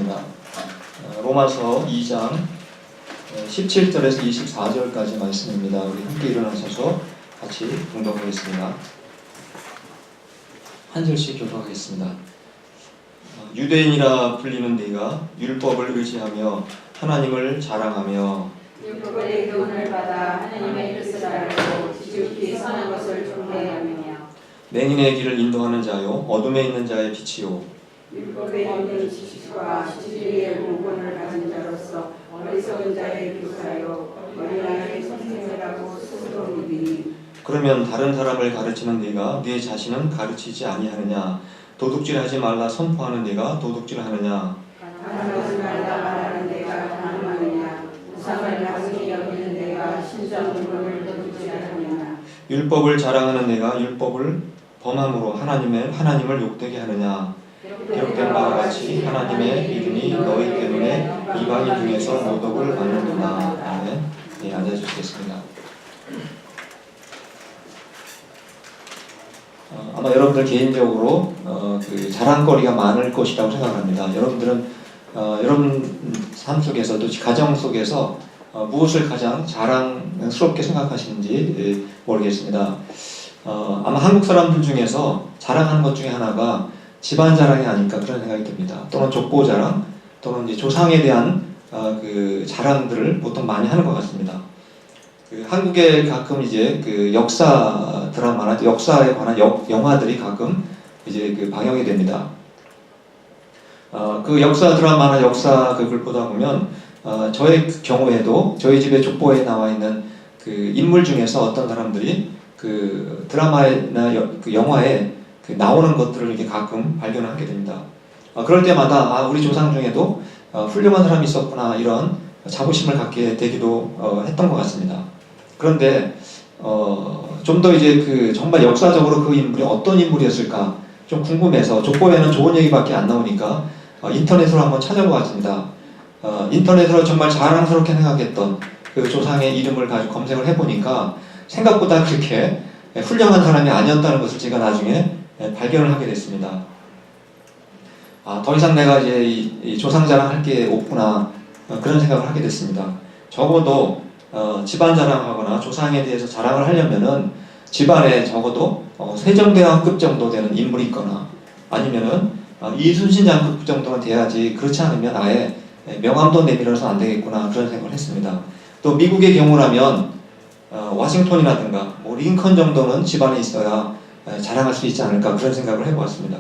하겠습니다. 로마서 2장 17절에서 24절까지 말씀입니다. 우리 함께 일어나셔서 같이 봉독하겠습니다. 한 절씩 교독하겠습니다. 유대인이라 불리는 네가 율법을 의지하며 하나님을 자랑하며 율법의 교훈을 받아 하나님의 뜻을 알고 지극히 선한 것을 존경하며 맹인의 길을 인도하는 자요 어둠에 있는 자의 빛이요 율법에 있는 지식과 진리의 공권을 가진 자로서 어리석은 자의 교사요 어린아이의 선생이라고 스스로 믿으니 그러면 다른 사람을 가르치는 네가 네 자신은 가르치지 아니하느냐 도둑질하지 말라 선포하는 네가 도둑질하느냐 가난하지 말라 말하는 내가 가난하느냐 우상을 나중에 여기는 내가 신전 물건을 도둑질하느냐 율법을 자랑하는 네가 율법을 범함으로 하나님을 욕되게 하느냐 기록된 바와 같이 하나님의 이름이 너희 때문에 이방인 중에서 모독을 받는구나. 아멘. 네, 앉아주시겠습니다. 아마 여러분들 개인적으로 그 자랑거리가 많을 것이라고 생각합니다. 여러분들은 여러분 삶 속에서도 가정 속에서 무엇을 가장 자랑스럽게 생각하시는지 모르겠습니다. 아마 한국 사람들 중에서 자랑하는 것 중에 하나가 집안 자랑이 아닐까 그런 생각이 듭니다. 또는 족보 자랑, 또는 이제 조상에 대한 그 자랑들을 보통 많이 하는 것 같습니다. 그 한국에 가끔 이제 그 역사 드라마나 역사에 관한 영화들이 가끔 이제 그 방영이 됩니다. 그 역사 드라마나 역사 그걸 보다 보면 저의 경우에도 저희 집에 족보에 나와 있는 그 인물 중에서 어떤 사람들이 그 드라마나 그 영화에 그 나오는 것들을 이렇게 가끔 발견하게 됩니다. 그럴 때마다 우리 조상 중에도 훌륭한 사람이 있었구나 이런 자부심을 갖게 되기도 했던 것 같습니다. 그런데 좀 더 이제 그 정말 역사적으로 그 인물이 어떤 인물이었을까 좀 궁금해서 족보에는 좋은 얘기밖에 안 나오니까 인터넷으로 한번 찾아보았습니다. 인터넷으로 정말 자랑스럽게 생각했던 그 조상의 이름을 가지고 검색을 해보니까 생각보다 그렇게 훌륭한 사람이 아니었다는 것을 제가 나중에 발견을 하게 됐습니다. 더 이상 내가 이제 이 조상 자랑할 게 없구나 그런 생각을 하게 됐습니다. 적어도 집안 자랑하거나 조상에 대해서 자랑을 하려면은 집안에 적어도 세종대왕급 정도 되는 인물이 있거나 아니면은 이순신장급 정도는 돼야지 그렇지 않으면 아예 명함도 내밀어서 안 되겠구나 그런 생각을 했습니다. 또 미국의 경우라면 워싱턴이라든가 뭐 링컨 정도는 집안에 있어야 자랑할 수 있지 않을까 그런 생각을 해보았습니다.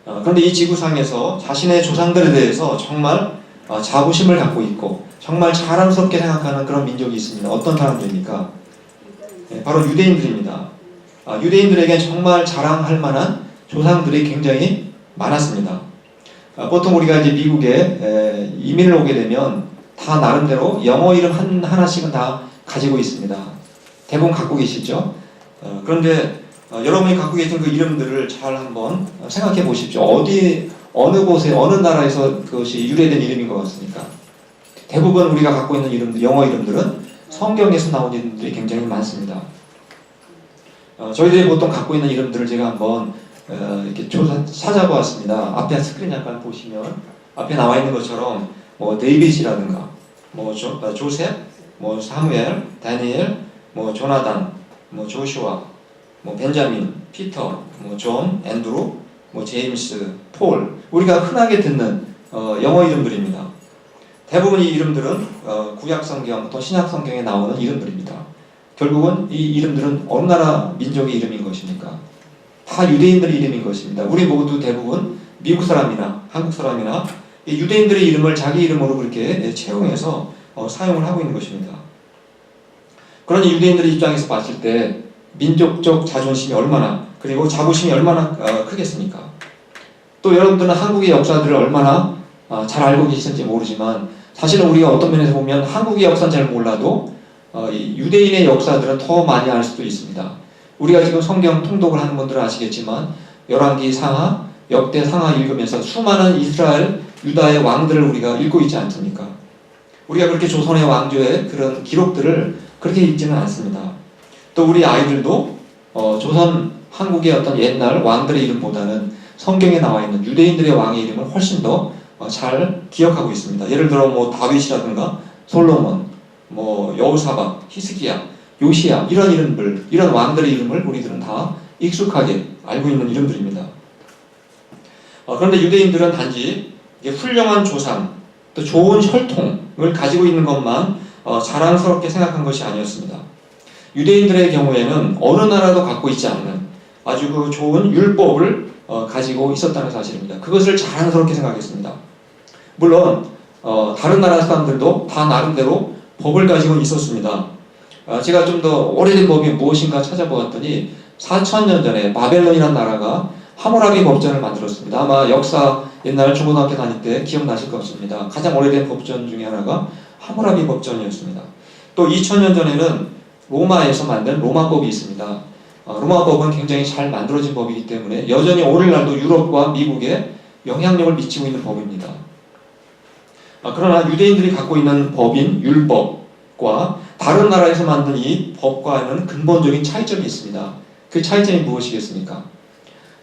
그런데 이 지구상에서 자신의 조상들에 대해서 정말 자부심을 갖고 있고 정말 자랑스럽게 생각하는 그런 민족이 있습니다. 어떤 사람들입니까? 바로 유대인들입니다. 유대인들에게 정말 자랑할 만한 조상들이 굉장히 많았습니다. 보통 우리가 이제 미국에 이민을 오게 되면 다 나름대로 영어 이름 하나씩은 다 가지고 있습니다. 대부분 갖고 계시죠? 그런데 여러분이 갖고 계신 그 이름들을 잘 한번 생각해 보십시오. 어느 곳에, 어느 나라에서 그것이 유래된 이름인 것 같습니까? 대부분 우리가 갖고 있는 이름들, 영어 이름들은 성경에서 나온 이름들이 굉장히 많습니다. 저희들이 보통 갖고 있는 이름들을 제가 한번 이렇게 찾아보았습니다. 앞에 스크린 잠깐 보시면 앞에 나와 있는 것처럼 뭐 데이빗이라든가 뭐 조셉, 뭐 사무엘, 다니엘, 뭐 조나단, 뭐 조슈아, 뭐 벤자민, 피터, 뭐 존, 앤드루, 뭐 제임스, 폴 우리가 흔하게 듣는 영어 이름들입니다. 대부분 이 이름들은 구약성경 또 신약성경에 나오는 이름들입니다. 결국은 이 이름들은 어느 나라 민족의 이름인 것입니까? 다 유대인들의 이름인 것입니다. 우리 모두 대부분 미국 사람이나 한국 사람이나 이 유대인들의 이름을 자기 이름으로 그렇게 채용해서 사용을 하고 있는 것입니다. 그러니 유대인들의 입장에서 봤을 때 민족적 자존심이 얼마나 그리고 자부심이 얼마나 크겠습니까? 또 여러분들은 한국의 역사들을 얼마나 잘 알고 계시는지 모르지만 사실은 우리가 어떤 면에서 보면 한국의 역사는 잘 몰라도 이 유대인의 역사들은 더 많이 알 수도 있습니다. 우리가 지금 성경 통독을 하는 분들은 아시겠지만 열왕기 상하, 역대 상하 읽으면서 수많은 이스라엘, 유다의 왕들을 우리가 읽고 있지 않습니까? 우리가 그렇게 조선의 왕조의 그런 기록들을 그렇게 읽지는 않습니다. 또 우리 아이들도 조선 한국의 어떤 옛날 왕들의 이름보다는 성경에 나와 있는 유대인들의 왕의 이름을 훨씬 더 잘 기억하고 있습니다. 예를 들어 뭐 다윗이라든가 솔로몬, 뭐 여호사밧, 히스기야, 요시야 이런 이름들, 이런 왕들의 이름을 우리들은 다 익숙하게 알고 있는 이름들입니다. 그런데 유대인들은 단지 훌륭한 조상, 또 좋은 혈통을 가지고 있는 것만 자랑스럽게 생각한 것이 아니었습니다. 유대인들의 경우에는 어느 나라도 갖고 있지 않는 아주 그 좋은 율법을 가지고 있었다는 사실입니다. 그것을 자랑스럽게 생각했습니다. 물론 다른 나라 사람들도 다 나름대로 법을 가지고 있었습니다. 제가 좀 더 오래된 법이 무엇인가 찾아보았더니 4,000년 전에 바벨론이라는 나라가 하무라비 법전을 만들었습니다. 아마 역사 옛날 중고등학교 다닐 때 기억나실 것 같습니다. 가장 오래된 법전 중에 하나가 하무라비 법전이었습니다. 또 2000년 전에는 로마에서 만든 로마법이 있습니다. 로마법은 굉장히 잘 만들어진 법이기 때문에 여전히 오늘날도 유럽과 미국에 영향력을 미치고 있는 법입니다. 그러나 유대인들이 갖고 있는 법인 율법과 다른 나라에서 만든 이 법과는 근본적인 차이점이 있습니다. 그 차이점이 무엇이겠습니까?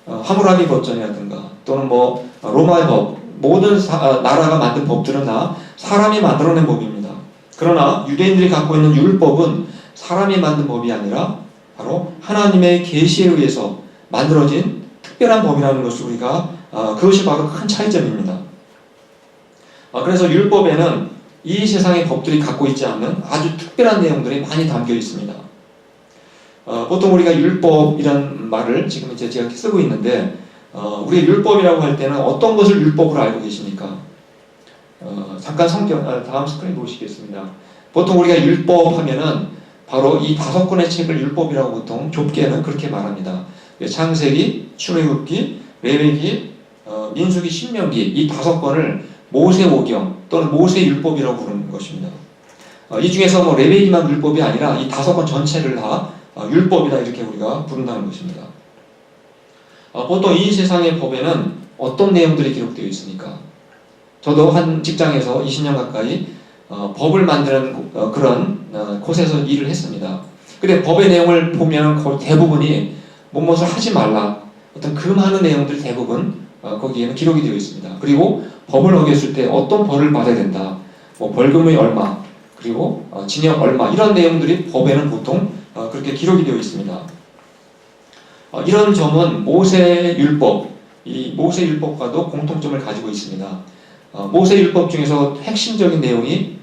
하무라비 법전이라든가 또는 뭐 로마의 법, 모든 나라가 만든 법들은 다 사람이 만들어낸 법입니다. 그러나 유대인들이 갖고 있는 율법은 사람이 만든 법이 아니라 바로 하나님의 계시에 의해서 만들어진 특별한 법이라는 것을 우리가 그것이 바로 큰 차이점입니다. 그래서 율법에는 이 세상의 법들이 갖고 있지 않는 아주 특별한 내용들이 많이 담겨 있습니다. 보통 우리가 율법이란 말을 지금 이제 제가 쓰고 있는데 우리가 율법이라고 할 때는 어떤 것을 율법으로 알고 계십니까? 잠깐 다음 스크린 보시겠습니다. 보통 우리가 율법 하면은 바로 이 5권의 책을 율법이라고 보통 좁게는 그렇게 말합니다. 창세기, 출애굽기, 레위기, 민수기, 신명기 이 5권을 모세오경 또는 모세율법이라고 부르는 것입니다. 이 중에서 뭐 레위기만 율법이 아니라 이 5권 전체를 다 율법이다 이렇게 우리가 부른다는 것입니다. 보통 이 세상의 법에는 어떤 내용들이 기록되어 있습니까? 저도 한 직장에서 20년 가까이 법을 만드는 그런 곳에서 일을 했습니다. 근데 법의 내용을 보면 거의 대부분이 무엇을 하지 말라 어떤 금하는 내용들 대부분 거기에는 기록이 되어 있습니다. 그리고 법을 어겼을 때 어떤 벌을 받아야 된다. 뭐 벌금이 얼마, 그리고 징역 얼마 이런 내용들이 법에는 보통 그렇게 기록이 되어 있습니다. 이런 점은 모세율법, 이 모세율법과도 공통점을 가지고 있습니다. 모세율법 중에서 핵심적인 내용이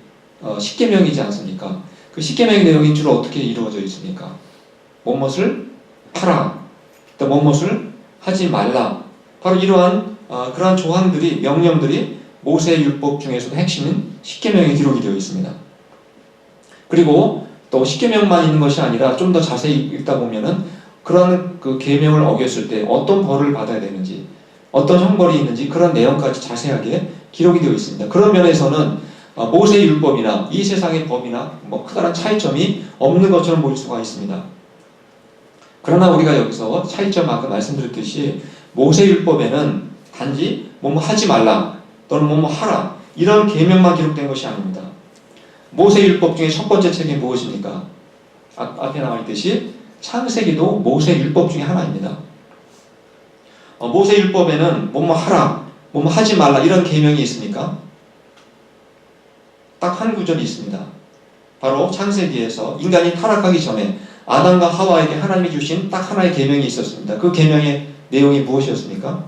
십계명이지 않습니까? 그 십계명의 내용이 주로 어떻게 이루어져 있습니까? 무엇을 하라, 또 무엇을 하지 말라. 바로 이러한 그러한 조항들이 명령들이 모세율법 중에서도 핵심인 십계명에 기록이 되어 있습니다. 그리고 또 십계명만 있는 것이 아니라 좀 더 자세히 읽다 보면은 그런 그 계명을 어겼을 때 어떤 벌을 받아야 되는지, 어떤 형벌이 있는지 그런 내용까지 자세하게 기록이 되어 있습니다. 그런 면에서는 모세율법이나 이 세상의 법이나 뭐 크다란 차이점이 없는 것처럼 보일 수가 있습니다. 그러나 우리가 여기서 차이점 아까 말씀드렸듯이 모세율법에는 단지 뭐뭐 하지 말라 또는 뭐뭐 하라 이런 계명만 기록된 것이 아닙니다. 모세율법 중에 첫 번째 책이 무엇입니까? 앞에 나와 있듯이 창세기도 모세율법 중에 하나입니다. 모세율법에는 뭐뭐 하라, 뭐뭐 하지 말라 이런 계명이 있습니까? 딱 한 구절이 있습니다. 바로 창세기에서 인간이 타락하기 전에 아담과 하와에게 하나님이 주신 딱 하나의 계명이 있었습니다. 그 계명의 내용이 무엇이었습니까?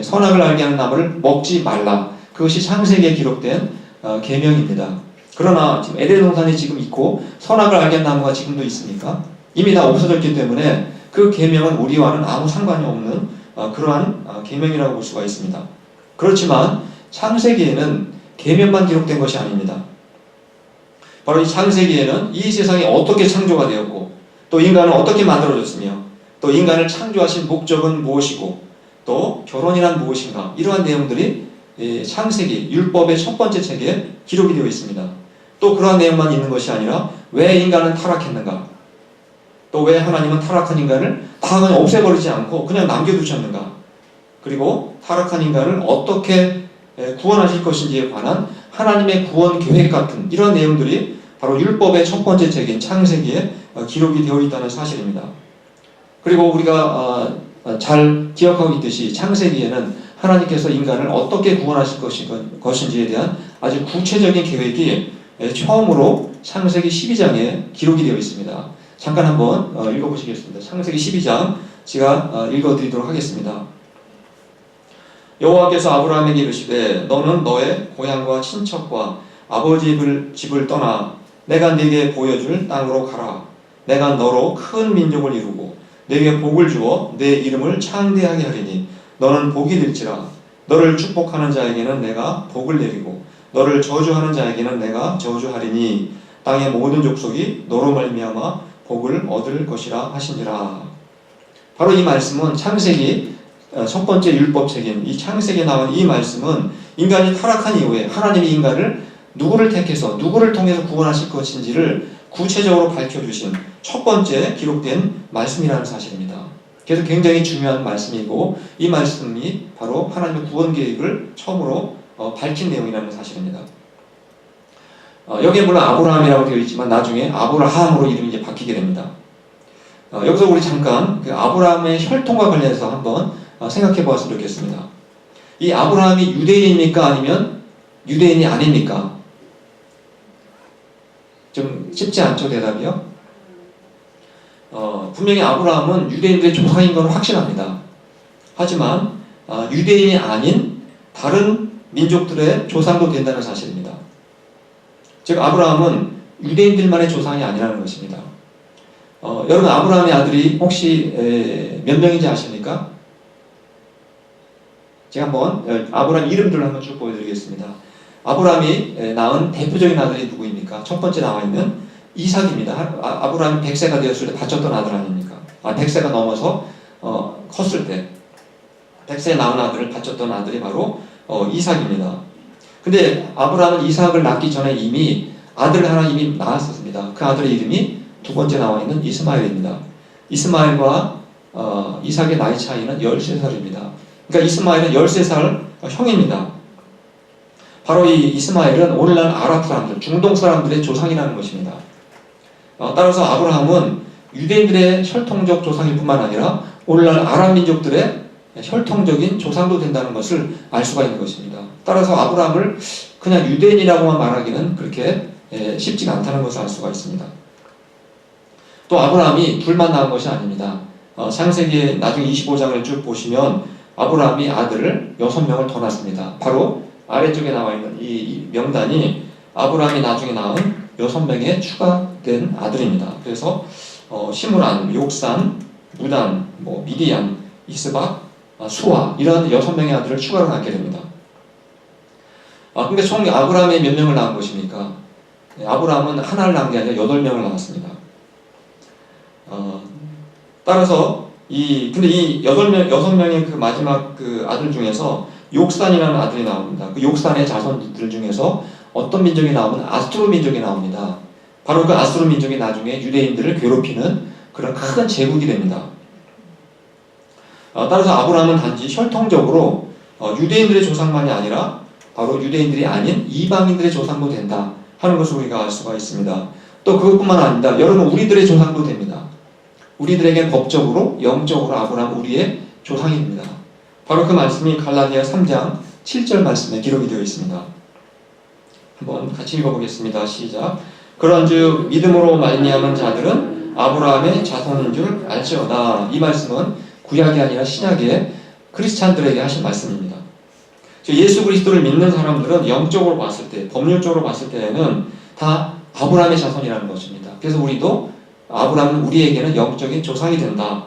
선악을 알게 하는 나무를 먹지 말라. 그것이 창세기에 기록된 계명입니다. 그러나 지금 에덴 동산이 지금 있고 선악을 알게 하는 나무가 지금도 있습니까? 이미 다 없어졌기 때문에 그 계명은 우리와는 아무 상관이 없는 그러한 계명이라고 볼 수가 있습니다. 그렇지만 창세기에는 계명만 기록된 것이 아닙니다. 바로 이 창세기에는 이 세상이 어떻게 창조가 되었고 또 인간은 어떻게 만들어졌으며 또 인간을 창조하신 목적은 무엇이고 또 결혼이란 무엇인가 이러한 내용들이 창세기 율법의 첫 번째 책에 기록이 되어 있습니다. 또 그러한 내용만 있는 것이 아니라 왜 인간은 타락했는가, 또 왜 하나님은 타락한 인간을 다 그냥 없애버리지 않고 그냥 남겨두셨는가, 그리고 타락한 인간을 어떻게 구원하실 것인지에 관한 하나님의 구원 계획 같은 이런 내용들이 바로 율법의 첫 번째 책인 창세기에 기록이 되어 있다는 사실입니다. 그리고 우리가 잘 기억하고 있듯이 창세기에는 하나님께서 인간을 어떻게 구원하실 것인지에 대한 아주 구체적인 계획이 처음으로 창세기 12장에 기록이 되어 있습니다. 잠깐 한번 읽어보시겠습니다. 창세기 12장 제가 읽어드리도록 하겠습니다. 여호와께서 아브라함에게 이르시되 너는 너의 고향과 친척과 아버지 집을 떠나 내가 네게 보여줄 땅으로 가라. 내가 너로 큰 민족을 이루고 네게 복을 주어 내 이름을 창대하게 하리니 너는 복이 될지라. 너를 축복하는 자에게는 내가 복을 내리고 너를 저주하는 자에게는 내가 저주하리니 땅의 모든 족속이 너로 말미암아 복을 얻을 것이라 하시니라. 바로 이 말씀은 창세기 첫 번째 율법책인 이 창세기에 나온 이 말씀은 인간이 타락한 이후에 하나님이 인간을 누구를 택해서 누구를 통해서 구원하실 것인지를 구체적으로 밝혀주신 첫 번째 기록된 말씀이라는 사실입니다. 그래서 굉장히 중요한 말씀이고 이 말씀이 바로 하나님의 구원 계획을 처음으로 밝힌 내용이라는 사실입니다. 여기에 물론 아브라함이라고 되어 있지만 나중에 아브라함으로 이름이 이제 바뀌게 됩니다. 여기서 우리 잠깐 그 아브라함의 혈통과 관련해서 한번 생각해 보았으면 좋겠습니다. 이 아브라함이 유대인입니까? 아니면 유대인이 아닙니까? 좀 쉽지 않죠, 대답이요? 분명히 아브라함은 유대인들의 조상인 건 확실합니다. 하지만 유대인이 아닌 다른 민족들의 조상도 된다는 사실입니다. 즉 아브라함은 유대인들만의 조상이 아니라는 것입니다. 여러분 아브라함의 아들이 혹시 몇 명인지 아십니까? 제가 한번 아브라함 이름들을 한번 쭉 보여드리겠습니다. 아브라함이 낳은 대표적인 아들이 누구입니까? 첫 번째 나와 있는 이삭입니다. 아브라함이 100세가 되었을 때 바쳤던 아들 아닙니까? 100세가 넘어서 컸을 때 100세에 낳은 아들을 바쳤던 아들이 바로 이삭입니다. 근데 아브라함은 이삭을 낳기 전에 이미 아들 하나 이미 낳았었습니다. 그 아들의 이름이 두 번째 나와 있는 이스마엘입니다. 이스마엘과 이삭의 나이 차이는 13살입니다. 그러니까 이스마엘은 13살 형입니다. 바로 이 이스마엘은 오늘날 아랍 사람들, 중동 사람들의 조상이라는 것입니다. 따라서 아브라함은 유대인들의 혈통적 조상일 뿐만 아니라 오늘날 아랍 민족들의 혈통적인 조상도 된다는 것을 알 수가 있는 것입니다. 따라서 아브라함을 그냥 유대인이라고만 말하기는 그렇게 쉽지가 않다는 것을 알 수가 있습니다. 또 아브라함이 둘만 낳은 것이 아닙니다. 창세기 나중에 25장을 쭉 보시면 아브라함이 아들을 6명을 더 낳습니다. 바로 아래쪽에 나와 있는 이 명단이 아브라함이 나중에 낳은 6명의 추가된 아들입니다. 그래서 시므란, 욕산, 무단, 미디안, 이스박, 수아 이런 6명의 아들을 추가로 낳게 됩니다. 근데 총 아브라함이 몇 명을 낳은 것입니까? 아브라함은 하나를 낳은 게 아니라 8명을 낳았습니다. 따라서 근데 이 6명의 그 마지막 그 아들 중에서 욕산이라는 아들이 나옵니다. 그 욕산의 자손들 중에서 어떤 민족이 나오면 아수르 민족이 나옵니다. 바로 그 아수르 민족이 나중에 유대인들을 괴롭히는 그런 큰 제국이 됩니다. 따라서 아브라함은 단지 혈통적으로 유대인들의 조상만이 아니라 바로 유대인들이 아닌 이방인들의 조상도 된다 하는 것을 우리가 알 수가 있습니다. 또 그것뿐만 아닙니다. 여러분 우리들의 조상도 됩니다. 우리들에게 법적으로 영적으로 아브라함은 우리의 조상입니다. 바로 그 말씀이 갈라디아 3장 7절 말씀에 기록이 되어 있습니다. 한번 같이 읽어보겠습니다. 시작. 그런즉 믿음으로 말미암은 자들은 아브라함의 자손인 줄 알지어다. 이 말씀은 구약이 아니라 신약의 크리스찬들에게 하신 말씀입니다. 예수 그리스도를 믿는 사람들은 영적으로 봤을 때, 법률적으로 봤을 때에는 다 아브라함의 자손이라는 것입니다. 그래서 우리도 아브라함은 우리에게는 영적인 조상이 된다.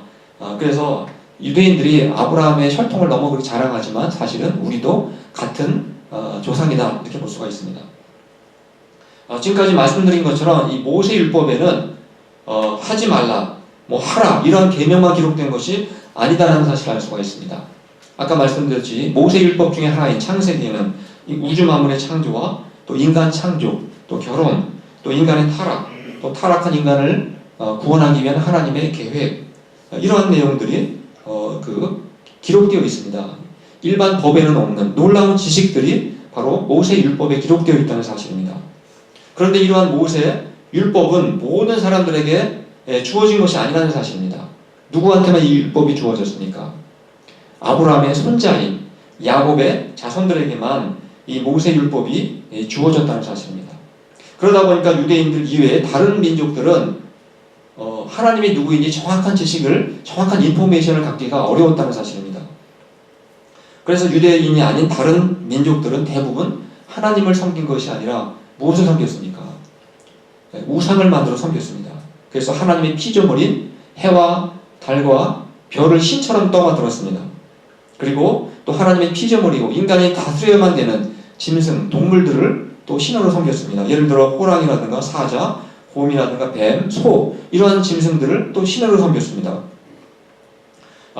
그래서 유대인들이 아브라함의 혈통을 너무 그렇게 자랑하지만 사실은 우리도 같은 조상이다 이렇게 볼 수가 있습니다. 지금까지 말씀드린 것처럼 이 모세율법에는 하지 말라, 하라 이런 계명만 기록된 것이 아니다라는 사실을 알 수가 있습니다. 아까 말씀드렸지 모세율법 중에 하나인 창세기에는 이 우주 만물의 창조와 또 인간 창조, 또 결혼, 또 인간의 타락, 또 타락한 인간을 구원하기 위한 하나님의 계획 이러한 내용들이 기록되어 있습니다. 일반 법에는 없는 놀라운 지식들이 바로 모세율법에 기록되어 있다는 사실입니다. 그런데 이러한 모세율법은 모든 사람들에게 주어진 것이 아니라는 사실입니다. 누구한테만 이 율법이 주어졌습니까? 아브라함의 손자인 야곱의 자손들에게만 이 모세 율법이 주어졌다는 사실입니다. 그러다 보니까 유대인들 이외에 다른 민족들은 하나님이 누구인지 정확한 지식을, 정확한 인포메이션을 갖기가 어려웠다는 사실입니다. 그래서 유대인이 아닌 다른 민족들은 대부분 하나님을 섬긴 것이 아니라 무엇을 섬겼습니까? 우상을 만들어 섬겼습니다. 그래서 하나님의 피조물인 해와 달과 별을 신처럼 떠받들었습니다. 그리고 또 하나님의 피조물이고 인간이 다스려야만 되는 짐승, 동물들을 또 신으로 섬겼습니다. 예를 들어 호랑이라든가 사자, 곰이라든가 뱀, 소 이러한 짐승들을 또 신으로 섬겼습니다.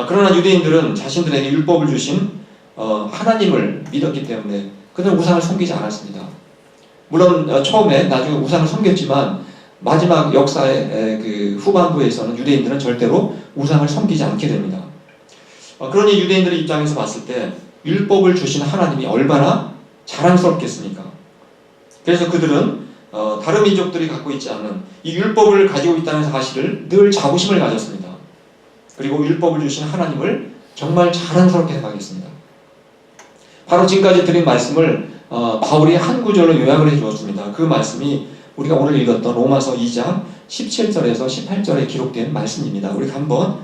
그러나 유대인들은 자신들에게 율법을 주신 하나님을 믿었기 때문에 그들은 우상을 섬기지 않았습니다. 물론 처음에 나중에 우상을 섬겼지만 마지막 역사의 그 후반부에서는 유대인들은 절대로 우상을 섬기지 않게 됩니다. 그러니 유대인들의 입장에서 봤을 때 율법을 주신 하나님이 얼마나 자랑스럽겠습니까? 그래서 그들은 다른 민족들이 갖고 있지 않은 이 율법을 가지고 있다는 사실을 늘 자부심을 가졌습니다. 그리고 율법을 주신 하나님을 정말 자랑스럽게 생각했습니다. 바로 지금까지 드린 말씀을 바울이 한 구절로 요약을 해주었습니다. 그 말씀이 우리가 오늘 읽었던 로마서 2장 17절에서 18절에 기록된 말씀입니다. 우리 한번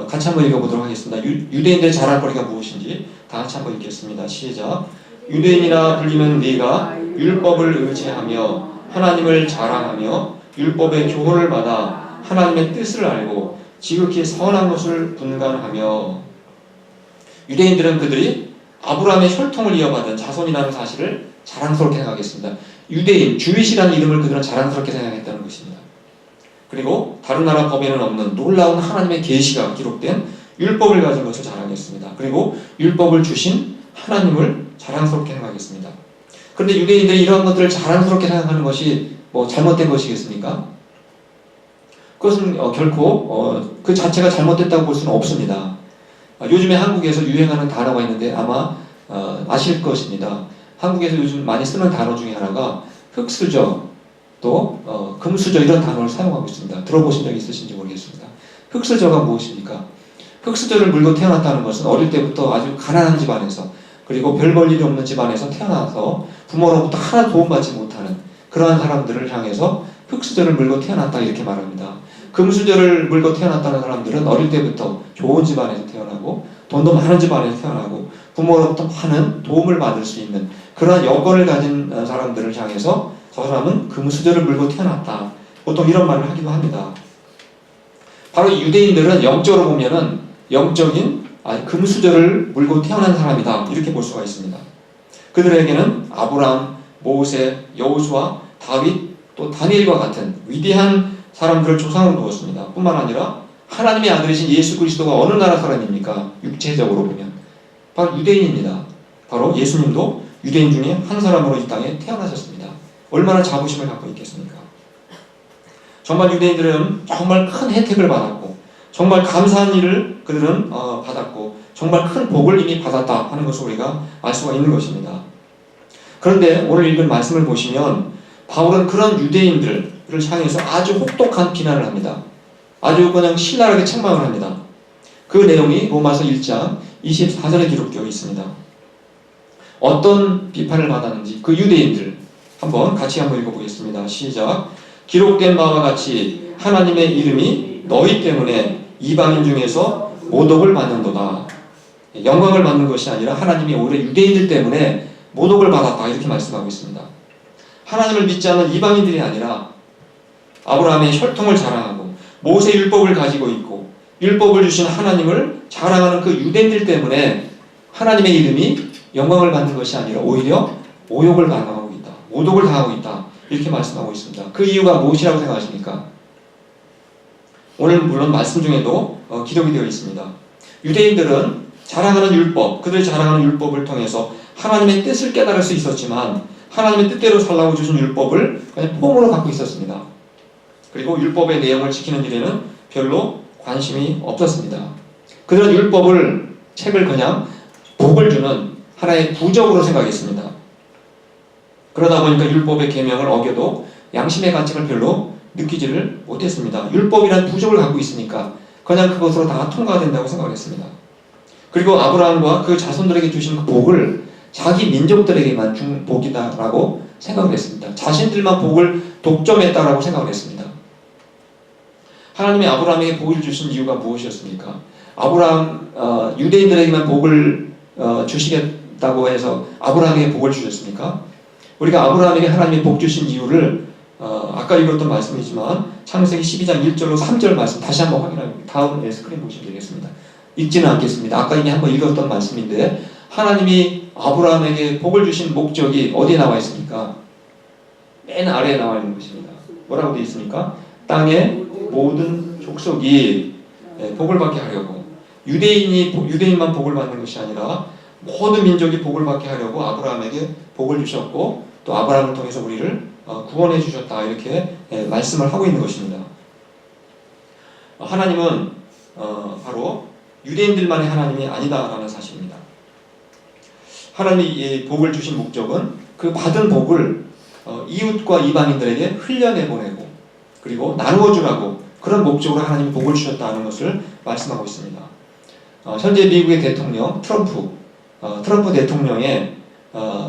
같이 한번 읽어보도록 하겠습니다. 유대인들의 자랑거리가 무엇인지 다 같이 한번 읽겠습니다. 시작. 유대인이라 불리면 네가 율법을 의지하며 하나님을 자랑하며 율법의 교훈을 받아 하나님의 뜻을 알고 지극히 선한 것을 분간하며. 유대인들은 그들이 아브라함의 혈통을 이어받은 자손이라는 사실을 자랑스럽게 생각했습니다. 유대인, 주윗이라는 이름을 그들은 자랑스럽게 생각했다는 것입니다. 그리고 다른 나라 법에는 없는 놀라운 하나님의 계시가 기록된 율법을 가진 것을 자랑했습니다. 그리고 율법을 주신 하나님을 자랑스럽게 생각했습니다. 그런데 유대인들이 이러한 것들을 자랑스럽게 생각하는 것이 잘못된 것이겠습니까? 그것은 결코 그 자체가 잘못됐다고 볼 수는 없습니다. 요즘에 한국에서 유행하는 단어가 있는데 아마 아실 것입니다. 한국에서 요즘 많이 쓰는 단어 중에 하나가 흑수저, 또 금수저 이런 단어를 사용하고 있습니다. 들어보신 적 있으신지 모르겠습니다. 흑수저가 무엇입니까? 흑수저를 물고 태어났다는 것은 어릴 때부터 아주 가난한 집안에서 그리고 별 볼 일이 없는 집안에서 태어나서 부모로부터 하나 도움받지 못하는 그러한 사람들을 향해서 흑수저를 물고 태어났다 이렇게 말합니다. 금수저를 물고 태어났다는 사람들은 어릴 때부터 좋은 집안에서 태어나고 돈도 많은 집안에서 태어나고 부모로부터 많은 도움을 받을 수 있는 그러한 여건을 가진 사람들을 향해서 저 사람은 금수저를 물고 태어났다. 보통 이런 말을 하기도 합니다. 바로 유대인들은 영적으로 보면은 영적인 금수저를 물고 태어난 사람이다. 이렇게 볼 수가 있습니다. 그들에게는 아브라함, 모세, 여호수아, 다윗, 또 다니엘과 같은 위대한 사람들을 조상으로 두었습니다. 뿐만 아니라 하나님의 아들이신 예수 그리스도가 어느 나라 사람입니까? 육체적으로 보면 바로 유대인입니다. 바로 예수님도 유대인 중에 한 사람으로 이 땅에 태어나셨습니다. 얼마나 자부심을 갖고 있겠습니까? 정말 유대인들은 정말 큰 혜택을 받았고 정말 감사한 일을 그들은 받았고 정말 큰 복을 이미 받았다 하는 것을 우리가 알 수가 있는 것입니다. 그런데 오늘 읽은 말씀을 보시면 바울은 그런 유대인들을 향해서 아주 혹독한 비난을 합니다. 아주 그냥 신랄하게 책망을 합니다. 그 내용이 로마서 1장 24절에 기록되어 있습니다. 어떤 비판을 받았는지 그 유대인들 같이 한번 읽어보겠습니다. 시작. 기록된 바와 같이 하나님의 이름이 너희 때문에 이방인 중에서 모독을 받는도다. 영광을 받는 것이 아니라 하나님이 오히려 유대인들 때문에 모독을 받았다 이렇게 말씀하고 있습니다. 하나님을 믿지 않는 이방인들이 아니라 아브라함의 혈통을 자랑하고 모세 율법을 가지고 있고 율법을 주신 하나님을 자랑하는 그 유대인들 때문에 하나님의 이름이 영광을 받는 것이 아니라 오히려 모욕을 당하고 있다. 모독을 당하고 있다. 이렇게 말씀하고 있습니다. 그 이유가 무엇이라고 생각하십니까? 오늘 물론 말씀 중에도 기록이 되어 있습니다. 유대인들은 자랑하는 율법, 그들이 자랑하는 율법을 통해서 하나님의 뜻을 깨달을 수 있었지만 하나님의 뜻대로 살라고 주신 율법을 그냥 폼으로 갖고 있었습니다. 그리고 율법의 내용을 지키는 일에는 별로 관심이 없었습니다. 그들은 율법을, 책을 그냥 복을 주는 하나의 부적으로 생각했습니다. 그러다 보니까 율법의 계명을 어겨도 양심의 가책을 별로 느끼지를 못했습니다. 율법이란 부적을 갖고 있으니까 그냥 그것으로 다 통과된다고 생각을 했습니다. 그리고 아브라함과 그 자손들에게 주신 그 복을 자기 민족들에게만 준 복이다라고 생각을 했습니다. 자신들만 복을 독점했다라고 생각을 했습니다. 하나님이 아브라함에게 복을 주신 이유가 무엇이었습니까? 유대인들에게만 복을 주시겠다고 해서 아브라함에게 복을 주셨습니까? 우리가 아브라함에게 하나님이 복 주신 이유를 아까 읽었던 말씀이지만 창세기 12장 1절로 3절 말씀 다시 한번 확인하고 다음 스크린 보시면 되겠습니다. 읽지는 않겠습니다. 아까 이미 한번 읽었던 말씀인데 하나님이 아브라함에게 복을 주신 목적이 어디에 나와 있습니까? 맨 아래에 나와 있는 것입니다. 뭐라고 되어 있습니까? 땅의 모든 족속이 복을 받게 하려고, 유대인만 복을 받는 것이 아니라 모든 민족이 복을 받게 하려고 아브라함에게 복을 주셨고 또 아브라함을 통해서 우리를 구원해 주셨다, 이렇게 말씀을 하고 있는 것입니다. 하나님은 바로 유대인들만의 하나님이 아니다라는 사실입니다. 하나님이 복을 주신 목적은 그 받은 복을 이웃과 이방인들에게 흘려내보내고 그리고 나누어 주라고, 그런 목적으로 하나님이 복을 주셨다는 것을 말씀하고 있습니다. 현재 미국의 대통령 트럼프 대통령의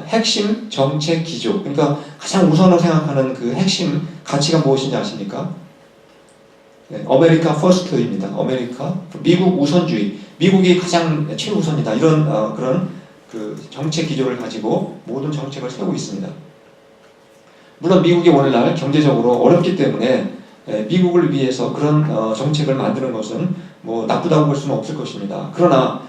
핵심 정책 기조, 그러니까 가장 우선으로 생각하는 그 핵심 가치가 무엇인지 아십니까? 아메리카 퍼스트입니다. 미국 우선주의, 미국이 가장 최우선이다, 이런 그런 그 정책 기조를 가지고 모든 정책을 세우고 있습니다. 물론 미국이 오늘날 경제적으로 어렵기 때문에 미국을 위해서 그런 정책을 만드는 것은 뭐 나쁘다고 볼 수는 없을 것입니다. 그러나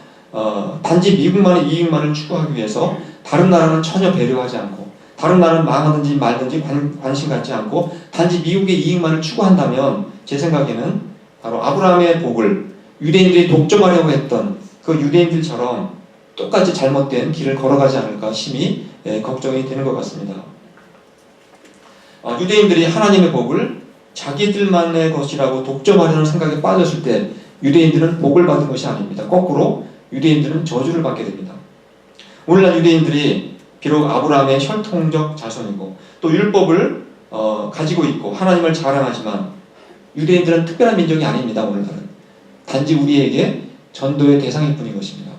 단지 미국만의 이익만을 추구하기 위해서 다른 나라는 전혀 배려하지 않고, 다른 나라는 망하든지 말든지 관심 갖지 않고 단지 미국의 이익만을 추구한다면 제 생각에는 바로 아브라함의 복을 유대인들이 독점하려고 했던 그 유대인들처럼 똑같이 잘못된 길을 걸어가지 않을까 심히 걱정이 되는 것 같습니다. 유대인들이 하나님의 복을 자기들만의 것이라고 독점하려는 생각에 빠졌을 때 유대인들은 복을 받은 것이 아닙니다. 거꾸로 유대인들은 저주를 받게 됩니다. 오늘날 유대인들이 비록 아브라함의 혈통적 자손이고 또 율법을 가지고 있고 하나님을 자랑하지만 유대인들은 특별한 민족이 아닙니다. 오늘날은 단지 우리에게 전도의 대상일 뿐인 것입니다.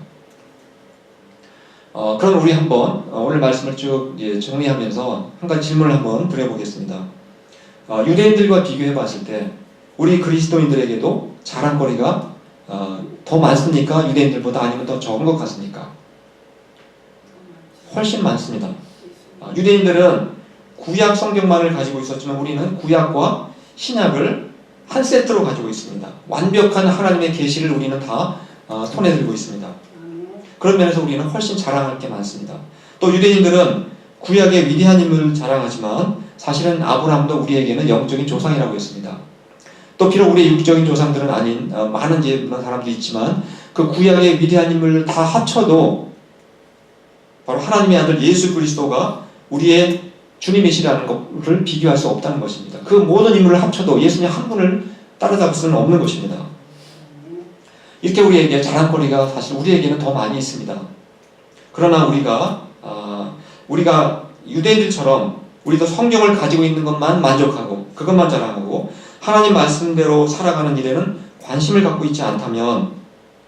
그럼 우리 한번 오늘 말씀을 쭉 정리하면서 한 가지 질문을 한번 드려보겠습니다. 유대인들과 비교해 봤을 때 우리 그리스도인들에게도 자랑거리가 더 많습니까? 유대인들보다, 아니면 더 적은 것 같습니까? 훨씬 많습니다. 유대인들은 구약 성경만을 가지고 있었지만 우리는 구약과 신약을 한 세트로 가지고 있습니다. 완벽한 하나님의 계시를 우리는 다 손에 들고 있습니다. 그런 면에서 우리는 훨씬 자랑할 게 많습니다. 또 유대인들은 구약의 위대한 인물을 자랑하지만 사실은 아브라함도 우리에게는 영적인 조상이라고 했습니다. 또 비록 우리의 육적인 조상들은 아닌 많은 사람들이 있지만 그 구약의 위대한 인물을 다 합쳐도 바로 하나님의 아들 예수 그리스도가 우리의 주님이시라는 것을 비교할 수 없다는 것입니다. 그 모든 인물을 합쳐도 예수님 한 분을 따라잡을 수는 없는 것입니다. 이렇게 우리에게 자랑거리가 사실 우리에게는 더 많이 있습니다. 그러나 우리가 유대인들처럼 우리도 성경을 가지고 있는 것만 만족하고 그것만 자랑하고 하나님 말씀대로 살아가는 일에는 관심을 갖고 있지 않다면,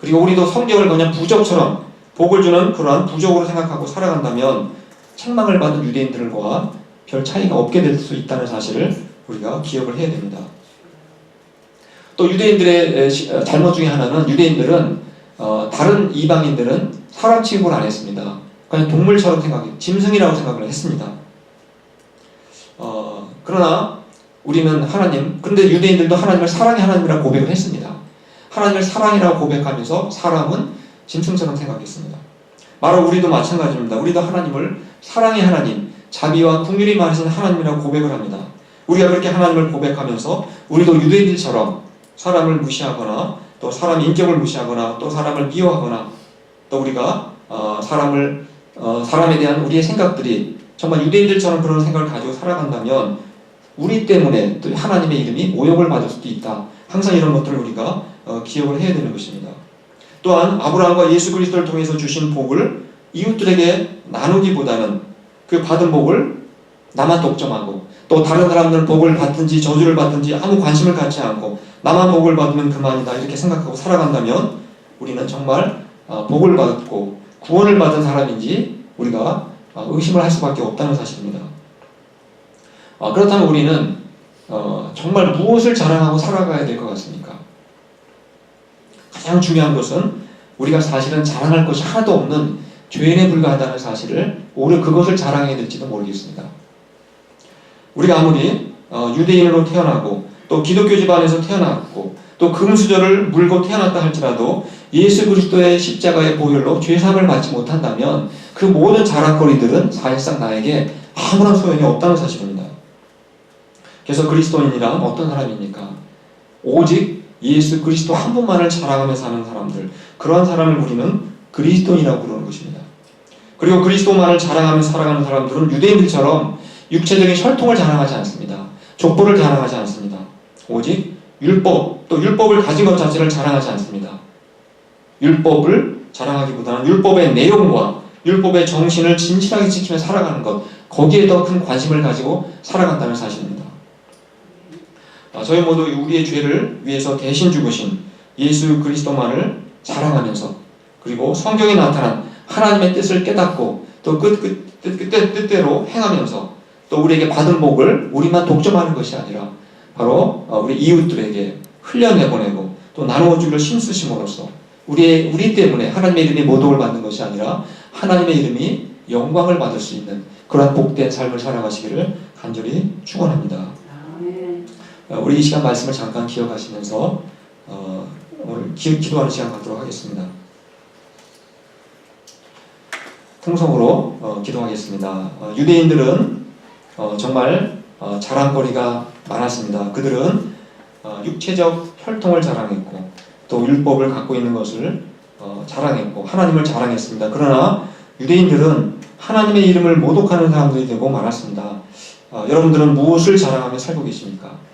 그리고 우리도 성경을 그냥 부적처럼 복을 주는 그러한 부적으로 생각하고 살아간다면 책망을 받은 유대인들과 별 차이가 없게 될 수 있다는 사실을 우리가 기억을 해야 됩니다. 또 유대인들의 잘못 중에 하나는 유대인들은 다른 이방인들은 사람 취급을 안 했습니다. 그냥 동물처럼 짐승이라고 생각을 했습니다. 그러나 우리는 그런데 유대인들도 하나님을 사랑의 하나님이라고 고백을 했습니다. 하나님을 사랑이라고 고백하면서 사람은 짐승처럼 생각했습니다. 바로 우리도 마찬가지입니다. 우리도 하나님을 사랑의 하나님, 자비와 긍휼이 많으신 하나님이라고 고백을 합니다. 우리가 그렇게 하나님을 고백하면서 우리도 유대인들처럼 사람을 무시하거나 또 사람 인격을 무시하거나 또 사람을 미워하거나 또 우리가 사람에 대한 우리의 생각들이 정말 유대인들처럼 그런 생각을 가지고 살아간다면 우리 때문에 또 하나님의 이름이 모욕을 받을 수도 있다. 항상 이런 것들을 우리가 기억을 해야 되는 것입니다. 또한 아브라함과 예수 그리스도를 통해서 주신 복을 이웃들에게 나누기보다는 그 받은 복을 나만 독점하고 또 다른 사람들은 복을 받든지 저주를 받든지 아무 관심을 갖지 않고 나만 복을 받으면 그만이다 이렇게 생각하고 살아간다면 우리는 정말 복을 받고 구원을 받은 사람인지 우리가 의심을 할 수밖에 없다는 사실입니다. 그렇다면 우리는 정말 무엇을 자랑하고 살아가야 될 것 같습니까? 가장 중요한 것은 우리가 사실은 자랑할 것이 하나도 없는 죄인에 불과하다는 사실을 오히려 그것을 자랑해야 될지도 모르겠습니다. 우리가 아무리 유대인으로 태어나고 또 기독교 집안에서 태어났고 또 금수저를 물고 태어났다 할지라도 예수 그리스도의 십자가의 보혈로 죄사함을 받지 못한다면 그 모든 자랑거리들은 사실상 나에게 아무런 소용이 없다는 사실입니다. 그래서 그리스도인이란 어떤 사람입니까? 오직 예수 그리스도 한 분만을 자랑하며 사는 사람들, 그러한 사람을 우리는 그리스도인이라고 부르는 것입니다. 그리고 그리스도만을 자랑하며 살아가는 사람들은 유대인들처럼 육체적인 혈통을 자랑하지 않습니다. 족보를 자랑하지 않습니다. 오직 율법, 또 율법을 가진 것 자체를 자랑하지 않습니다. 율법을 자랑하기보다는 율법의 내용과 율법의 정신을 진실하게 지키며 살아가는 것, 거기에 더 큰 관심을 가지고 살아간다는 사실입니다. 저희 모두 우리의 죄를 위해서 대신 죽으신 예수 그리스도만을 자랑하면서 그리고 성경에 나타난 하나님의 뜻을 깨닫고 또 뜻대로 행하면서 또 우리에게 받은 복을 우리만 독점하는 것이 아니라 바로 우리 이웃들에게 흘려내보내고 또 나누어 주기를 힘쓰심으로써 우리 때문에 하나님의 이름이 모독을 받는 것이 아니라 하나님의 이름이 영광을 받을 수 있는 그러한 복된 삶을 살아가시기를 간절히 축원합니다. 우리 이 시간 말씀을 잠깐 기억하시면서 오늘 기도하는 시간 갖도록 하겠습니다. 통성으로 기도하겠습니다. 유대인들은 정말 자랑거리가 많았습니다. 그들은 육체적 혈통을 자랑했고 또 율법을 갖고 있는 것을 자랑했고 하나님을 자랑했습니다. 그러나 유대인들은 하나님의 이름을 모독하는 사람들이 되고 많았습니다. 여러분들은 무엇을 자랑하며 살고 계십니까?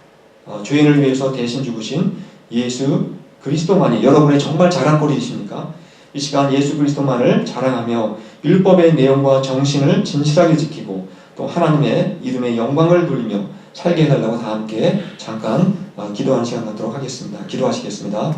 죄인을 위해서 대신 죽으신 예수 그리스도만이 여러분의 정말 자랑거리이십니까? 이 시간 예수 그리스도만을 자랑하며 율법의 내용과 정신을 진실하게 지키고 또 하나님의 이름의 영광을 돌리며 살게 해달라고 다 함께 잠깐 기도하는 시간 갖도록 하겠습니다. 기도하시겠습니다.